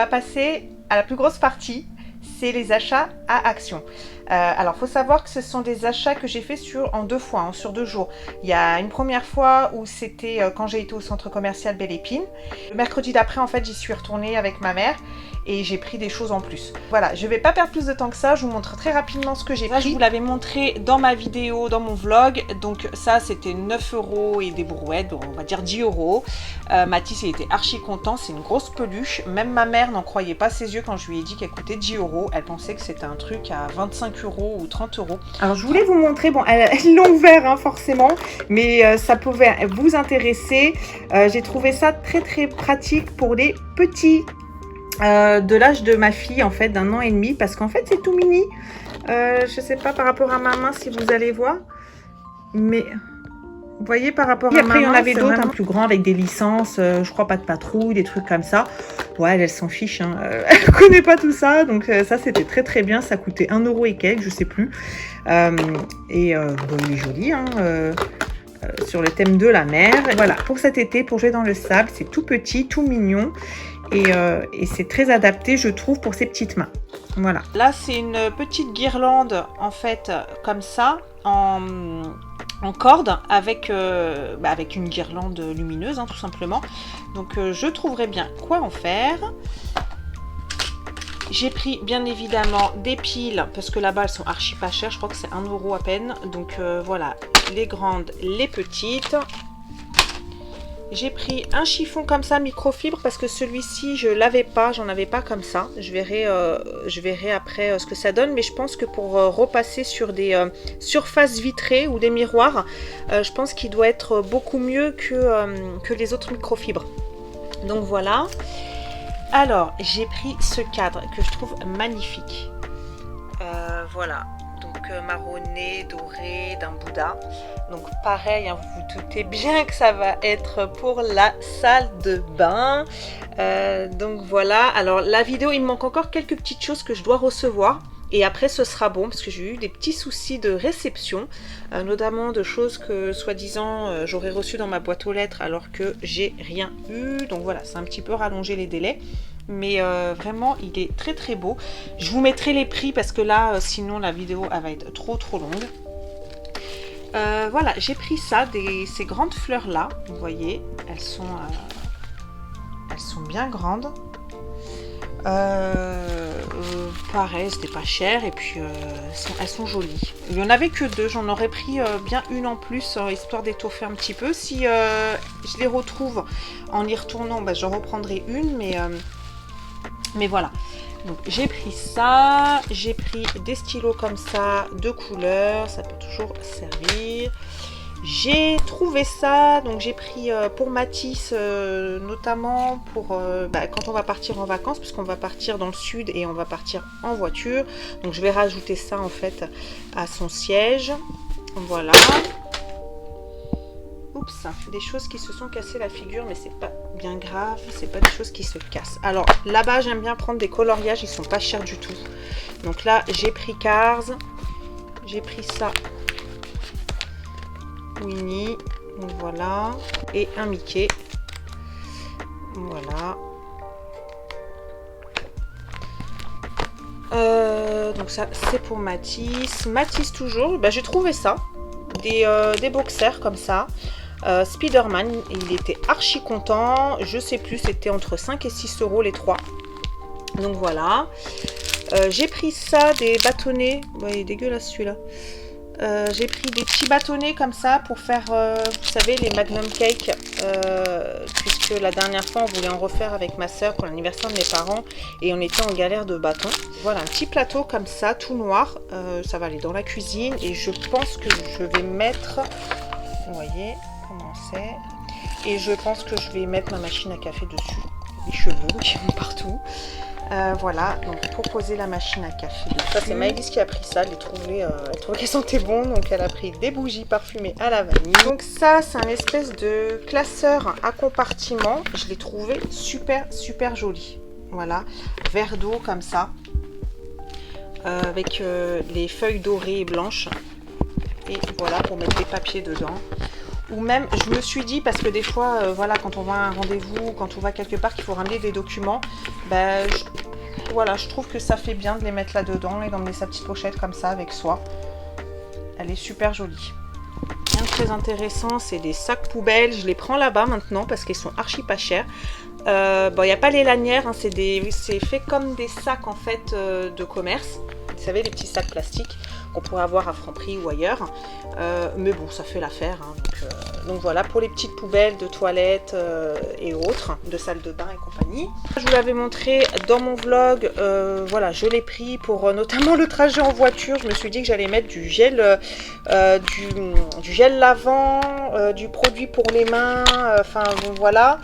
va passer à la plus grosse partie, c'est les achats à Action. Alors, il faut savoir que ce sont des achats que j'ai fait en 2 fois, hein, sur 2 jours. Il y a une première fois où c'était quand j'ai été au centre commercial Belle Épine. Le mercredi d'après, en fait, j'y suis retournée avec ma mère et j'ai pris des choses en plus. Voilà, je vais pas perdre plus de temps que ça, je vous montre très rapidement ce que j'ai pris. Je vous l'avais montré dans ma vidéo, dans mon vlog. Donc ça, c'était 9 € et des brouettes, donc on va dire 10 €. Mathis, il était archi content, c'est une grosse peluche. Même ma mère n'en croyait pas ses yeux quand je lui ai dit qu'elle coûtait 10 €. Elle pensait que c'était un truc à 25 € ou 30 €. Alors je voulais vous montrer, bon, elles l'ont ouvert hein, forcément, mais ça pouvait vous intéresser. J'ai trouvé ça très très pratique pour les petits de l'âge de ma fille, en fait, d'1 an et demi, parce qu'en fait c'est tout mini. Je sais pas par rapport à ma main si vous allez voir, mais vous voyez par rapport à ma main. Après il y en avait d'autres un plus grand avec des licences, je crois pas de patrouille, des trucs comme ça. Ouais, elle s'en fiche, hein. Elle connaît pas tout ça, donc ça c'était très très bien. Ça coûtait 1 € et quelques, je sais plus. Bon, il est joli, hein, sur le thème de la mer. Et voilà, pour cet été, pour jouer dans le sable, c'est tout petit, tout mignon. Et c'est très adapté, je trouve, pour ses petites mains. Voilà. Là, c'est une petite guirlande, en fait, comme ça, en corde, avec une guirlande lumineuse, hein, tout simplement. Donc, je trouverai bien quoi en faire. J'ai pris, bien évidemment, des piles, parce que là-bas, elles sont archi pas chères. Je crois que c'est 1 € à peine. Donc, voilà, les grandes, les petites. J'ai pris un chiffon comme ça, microfibre, parce que celui-ci, je l'avais pas, j'en avais pas comme ça. Je verrai après ce que ça donne, mais je pense que pour repasser sur des surfaces vitrées ou des miroirs, je pense qu'il doit être beaucoup mieux que les autres microfibres. Donc voilà. Alors, j'ai pris ce cadre que je trouve magnifique. Voilà. Marronné, doré, d'un Bouddha. Donc pareil, hein, vous vous doutez bien que ça va être pour la salle de bain. Donc voilà, alors la vidéo, il me manque encore quelques petites choses que je dois recevoir. Et après ce sera bon, parce que j'ai eu des petits soucis de réception, notamment de choses que soi-disant j'aurais reçues dans ma boîte aux lettres alors que j'ai rien eu. Donc voilà, c'est un petit peu rallongé les délais. Mais vraiment il est très très beau. Je vous mettrai les prix parce que là sinon la vidéo elle va être trop longue. Voilà, j'ai pris ça, ces grandes fleurs là, vous voyez, elles sont bien grandes. Pareil, c'était pas cher et puis elles sont jolies. Il n'y en avait que 2, j'en aurais pris bien une en plus histoire d'étoffer un petit peu. Si je les retrouve en y retournant, j'en reprendrai une, mais voilà. Donc j'ai pris ça, j'ai pris des stylos comme ça de couleurs, ça peut toujours servir. J'ai trouvé ça, donc j'ai pris pour Mathis notamment pour quand on va partir en vacances, puisqu'on va partir dans le sud et on va partir en voiture. Donc je vais rajouter ça en fait à son siège. Voilà. Oups, des choses qui se sont cassées la figure, mais c'est pas bien grave, c'est pas des choses qui se cassent. Alors là-bas, j'aime bien prendre des coloriages, ils sont pas chers du tout. Donc là, j'ai pris Cars, j'ai pris ça, Winnie, donc voilà, et un Mickey, voilà. Donc ça, c'est pour Mathis. Mathis toujours, j'ai trouvé ça, des boxers comme ça. Spider-Man, il était archi content, je sais plus, c'était entre 5 et 6 € les 3. Donc voilà. J'ai pris ça, des bâtonnets, il est dégueulasse celui-là. J'ai pris des petits bâtonnets comme ça pour faire, vous savez, les Magnum Cake, puisque la dernière fois on voulait en refaire avec ma soeur pour l'anniversaire de mes parents et on était en galère de bâtons. Voilà, un petit plateau comme ça, tout noir, ça va aller dans la cuisine et je pense que je vais mettre, vous voyez comment c'est, et je pense que je vais mettre ma machine à café dessus, les cheveux qui vont partout. Voilà, donc pour poser la machine à café. Ça c'est Maëlys qui a pris ça, elle trouvait qu'elle sentait bon, donc elle a pris des bougies parfumées à la vanille. Donc ça c'est un espèce de classeur à compartiment, je l'ai trouvé super joli. Voilà, verre d'eau comme ça, avec les feuilles dorées et blanches. Et voilà, pour mettre des papiers dedans. Ou même, je me suis dit, parce que des fois, voilà, quand on va à un rendez-vous, quand on va quelque part, qu'il faut ramener des documents, ben, voilà, je trouve que ça fait bien de les mettre là-dedans et d'emmener sa petite pochette comme ça avec soi. Elle est super jolie. Rien de très intéressant, c'est des sacs poubelles. Je les prends là-bas maintenant parce qu'ils sont archi pas chers. Bon, il n'y a pas les lanières, hein, c'est fait comme des sacs en fait de commerce. Vous savez, les petits sacs plastiques qu'on pourrait avoir à Franprix ou ailleurs. Mais bon, ça fait l'affaire. Hein, donc voilà, pour les petites poubelles de toilettes et autres, de salle de bain et compagnie. Je vous l'avais montré dans mon vlog. Voilà, je l'ai pris pour notamment le trajet en voiture. Je me suis dit que j'allais mettre du gel, du gel lavant, du produit pour les mains. Enfin, bon, voilà.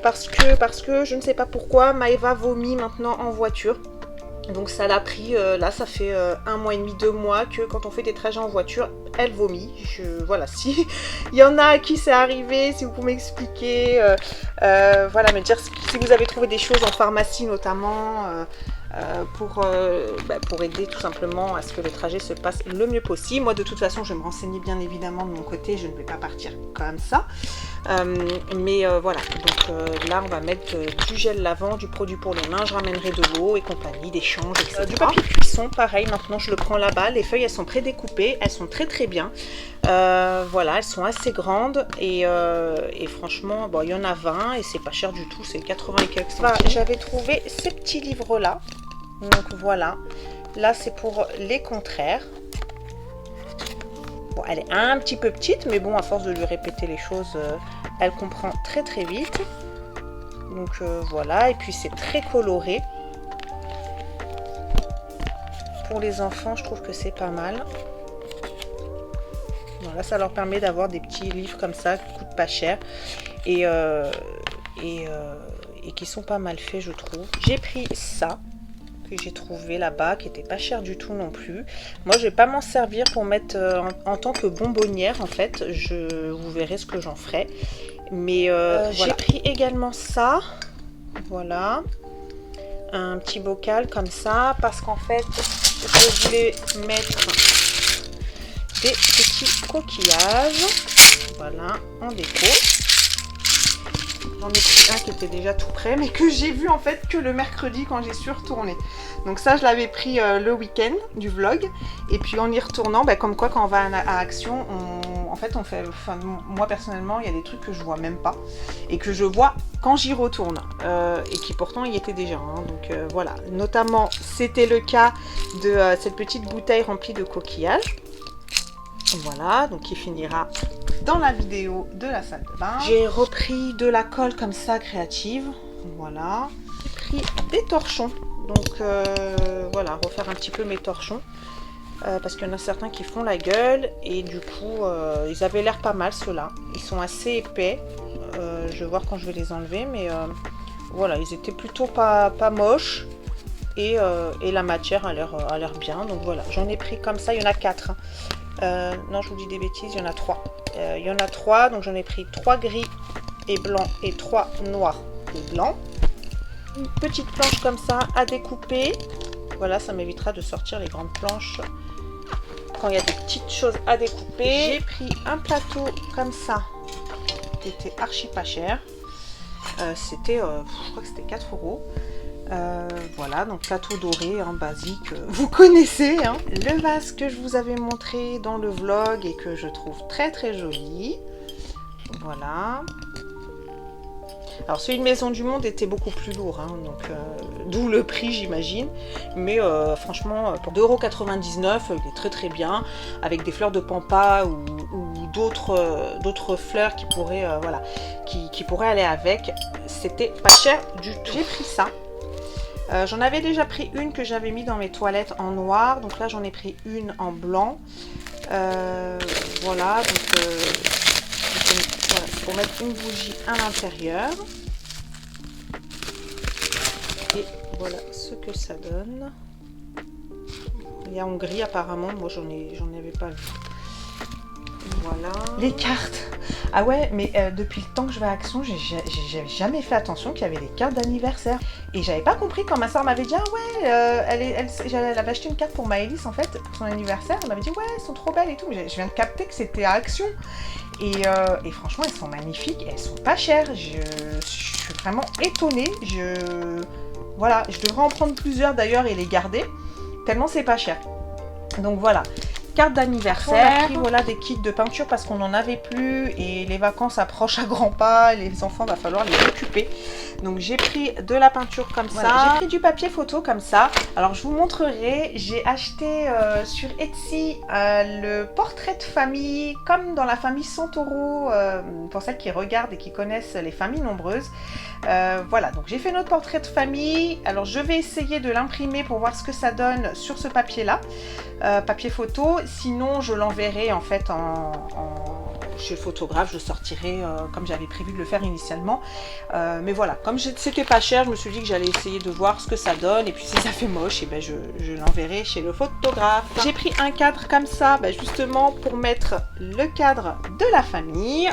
Parce que je ne sais pas pourquoi, Maëva vomit maintenant en voiture. Donc ça l'a pris, là ça fait 1 mois et demi, 2 mois que quand on fait des trajets en voiture, elle vomit. Voilà, si il y en a à qui c'est arrivé, si vous pouvez m'expliquer, voilà, me dire si vous avez trouvé des choses en pharmacie notamment, pour aider tout simplement à ce que le trajet se passe le mieux possible. Moi de toute façon je vais me renseigner bien évidemment de mon côté, je ne vais pas partir comme ça. Voilà, donc là on va mettre du gel lavant, du produit pour les mains, je ramènerai de l'eau et compagnie, des changes, etc. Du papier cuisson, pareil, maintenant je le prends là-bas, les feuilles elles sont prédécoupées, elles sont très très bien. Voilà, elles sont assez grandes et franchement, bon, il y en a 20 et c'est pas cher du tout, c'est 80 et quelques centimes. J'avais trouvé ces petits livres là, donc voilà, là c'est pour les contraires. Bon, elle est un petit peu petite, mais bon, à force de lui répéter les choses, elle comprend très très vite. Donc voilà, et puis c'est très coloré. Pour les enfants, je trouve que c'est pas mal. Voilà, ça leur permet d'avoir des petits livres comme ça, qui coûtent pas cher. Et qui sont pas mal faits, je trouve. J'ai pris ça. Que j'ai trouvé là-bas, qui était pas cher du tout non plus. Moi, je vais pas m'en servir pour mettre en tant que bonbonnière, en fait. Vous verrez ce que j'en ferai. Mais voilà. J'ai pris également ça. Voilà. Un petit bocal comme ça, parce qu'en fait, je voulais mettre des petits coquillages. Voilà, en déco. J'en ai pris un qui était déjà tout prêt, mais que j'ai vu en fait que le mercredi quand j'y suis retournée. Donc ça, je l'avais pris le week-end du vlog. Et puis en y retournant, comme quoi quand on va à Action, en fait on fait... Enfin, moi personnellement, il y a des trucs que je vois même pas. Et que je vois quand j'y retourne. Et qui pourtant y étaient déjà. Hein, donc voilà. Notamment, c'était le cas de cette petite bouteille remplie de coquillages. Voilà, donc qui finira dans la vidéo de la salle de bain. J'ai repris de la colle comme ça créative. Voilà. J'ai pris des torchons. Donc voilà, refaire un petit peu mes torchons. Parce qu'il y en a certains qui font la gueule. Et du coup, ils avaient l'air pas mal ceux-là. Ils sont assez épais. Je vais voir quand je vais les enlever. Mais voilà, ils étaient plutôt pas moches. Et la matière a l'air bien. Donc voilà, j'en ai pris comme ça. Il y en a 4. Non, je vous dis des bêtises, il y en a 3. Il y en a 3, donc j'en ai pris 3 gris et blancs et 3 noirs et blancs. Une petite planche comme ça à découper. Voilà, ça m'évitera de sortir les grandes planches quand il y a des petites choses à découper. J'ai pris un plateau comme ça qui était archi pas cher. C'était, je crois que c'était 4 €. Voilà, donc plateau doré, hein, basique, vous connaissez. Hein. Le vase que je vous avais montré dans le vlog et que je trouve très très joli. Voilà. Alors celui de Maison du Monde était beaucoup plus lourd, hein, donc d'où le prix j'imagine. Mais franchement, pour 2,99 €, il est très très bien. Avec des fleurs de pampa ou d'autres fleurs qui pourraient, voilà, qui pourraient aller avec. C'était pas cher du tout. J'ai pris ça. J'en avais déjà pris une que j'avais mis dans mes toilettes en noir, donc là j'en ai pris une en blanc. Voilà, donc voilà, pour mettre une bougie à l'intérieur. Et voilà ce que ça donne. Il y a en gris apparemment, moi j'en avais pas vu. Voilà. Les cartes. Ah ouais, mais depuis le temps que je vais à Action, j'ai jamais fait attention qu'il y avait des cartes d'anniversaire. Et j'avais pas compris quand ma soeur m'avait dit, ah ouais, elle avait acheté une carte pour Maëlys en fait, pour son anniversaire. Elle m'avait dit, ouais, elles sont trop belles et tout. Mais je viens de capter que c'était à Action. Et franchement, elles sont magnifiques, elles sont pas chères. Je suis vraiment étonnée. Voilà, je devrais en prendre plusieurs d'ailleurs et les garder, tellement c'est pas cher. Donc voilà. Carte d'anniversaire, on a pris voilà, des kits de peinture parce qu'on n'en avait plus et les vacances approchent à grands pas, les enfants va falloir les occuper. Donc j'ai pris de la peinture comme ça, j'ai pris du papier photo comme ça. Alors je vous montrerai, j'ai acheté sur Etsy le portrait de famille comme dans la famille Santoro, pour celles qui regardent et qui connaissent les familles nombreuses. Voilà, donc j'ai fait notre portrait de famille. Alors je vais essayer de l'imprimer pour voir ce que ça donne sur ce papier là, papier photo. Sinon je l'enverrai en fait chez le photographe, je le sortirai comme j'avais prévu de le faire initialement. Mais voilà, comme c'était pas cher, je me suis dit que j'allais essayer de voir ce que ça donne. Et puis si ça fait moche, et ben je l'enverrai chez le photographe. J'ai pris un cadre comme ça, justement pour mettre le cadre de la famille.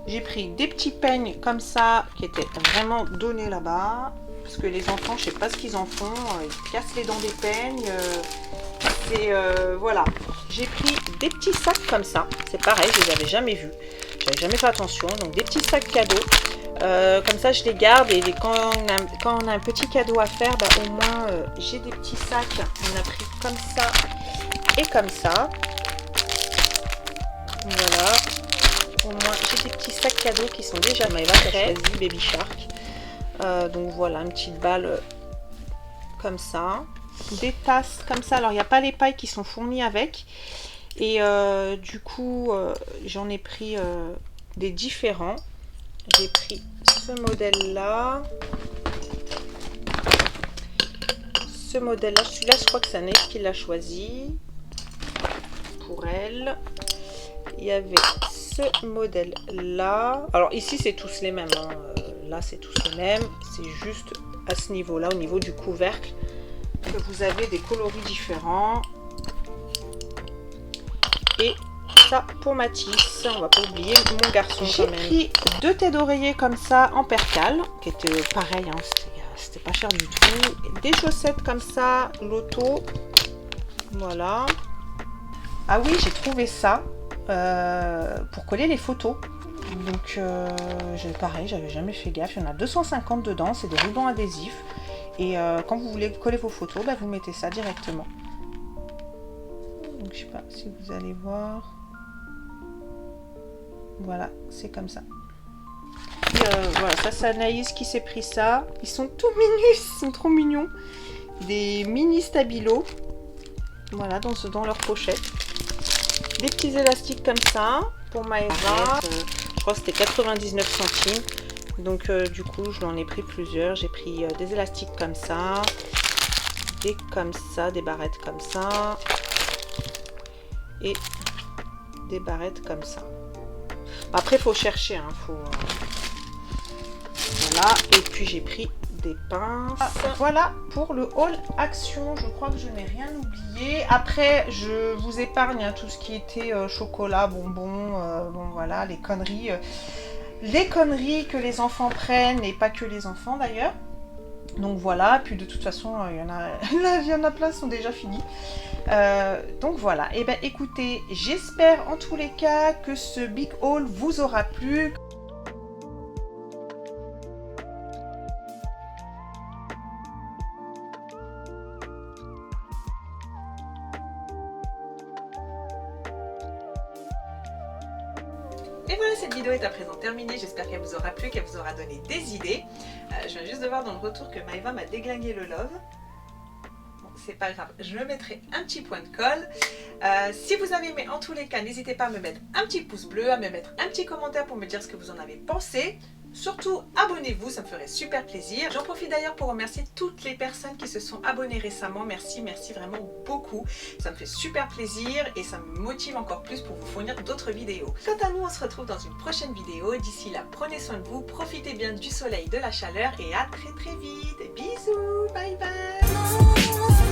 J'ai pris des petits peignes comme ça qui étaient vraiment donnés là-bas. Parce que les enfants, je sais pas ce qu'ils en font. Ils cassent les dents des peignes. Voilà. J'ai pris des petits sacs comme ça. C'est pareil, je les avais jamais vus. J'avais jamais fait attention. Donc des petits sacs cadeaux. Comme ça, je les garde. Et quand on a un petit cadeau à faire, au moins j'ai des petits sacs. On a pris comme ça et comme ça. Voilà. Au moins, j'ai des petits sacs cadeaux qui sont déjà prêts. J'ai choisi Baby Shark. Donc voilà, une petite balle comme ça. Des tasses comme ça. Alors, il n'y a pas les pailles qui sont fournies avec. Et du coup, j'en ai pris des différents. J'ai pris ce modèle-là. Ce modèle-là. Celui-là, je crois que c'est Anaïs qui l'a choisi. Pour elle. Il y avait ce modèle là. Alors ici c'est tous les mêmes, hein. Là c'est tous les mêmes, c'est juste à ce niveau là, au niveau du couvercle, que vous avez des coloris différents. Et ça pour Mathis, on va pas oublier mon garçon. J'ai pris 2 têtes d'oreiller comme ça en percale, qui étaient pareil, hein, c'était pas cher du tout. Des chaussettes comme ça, Loto, voilà. Ah oui, j'ai trouvé ça. Pour coller les photos. Donc pareil, j'avais jamais fait gaffe. Il y en a 250 dedans, c'est des rubans adhésifs. Et quand vous voulez coller vos photos, vous mettez ça directement. Donc je sais pas si vous allez voir. Voilà, c'est comme ça. Voilà, ça c'est Anaïs qui s'est pris ça. Ils sont tout mignons, ils sont trop mignons. Des mini stabilos. Voilà, dans leur pochette. Des petits élastiques comme ça pour Maëva. Je crois que c'était 99 centimes. Donc du coup, je l'en ai pris plusieurs. J'ai pris des élastiques comme ça. Des comme ça, des barrettes comme ça. Et des barrettes comme ça. Après, il faut chercher. Hein, Voilà. Et puis, j'ai pris des pinces. Voilà pour le haul Action. Je crois que je n'ai rien oublié. Après, je vous épargne tout ce qui était chocolat, bonbons, bon voilà, les conneries que les enfants prennent, et pas que les enfants d'ailleurs. Donc voilà, puis de toute façon, il y en a plein qui sont déjà finis. Donc voilà, et écoutez, j'espère en tous les cas que ce big haul vous aura plu. Et voilà, cette vidéo est à présent terminée. J'espère qu'elle vous aura plu, qu'elle vous aura donné des idées. Je viens juste de voir dans le retour que Maëva m'a déglingué le love. Bon, c'est pas grave, je me mettrai un petit point de colle. Si vous avez aimé, en tous les cas, n'hésitez pas à me mettre un petit pouce bleu, à me mettre un petit commentaire pour me dire ce que vous en avez pensé. Surtout, abonnez-vous, ça me ferait super plaisir. J'en profite d'ailleurs pour remercier toutes les personnes qui se sont abonnées récemment. Merci, merci vraiment beaucoup. Ça me fait super plaisir et ça me motive encore plus pour vous fournir d'autres vidéos. Quant à nous, on se retrouve dans une prochaine vidéo. D'ici là, prenez soin de vous, profitez bien du soleil, de la chaleur et à très très vite. Bisous, bye bye.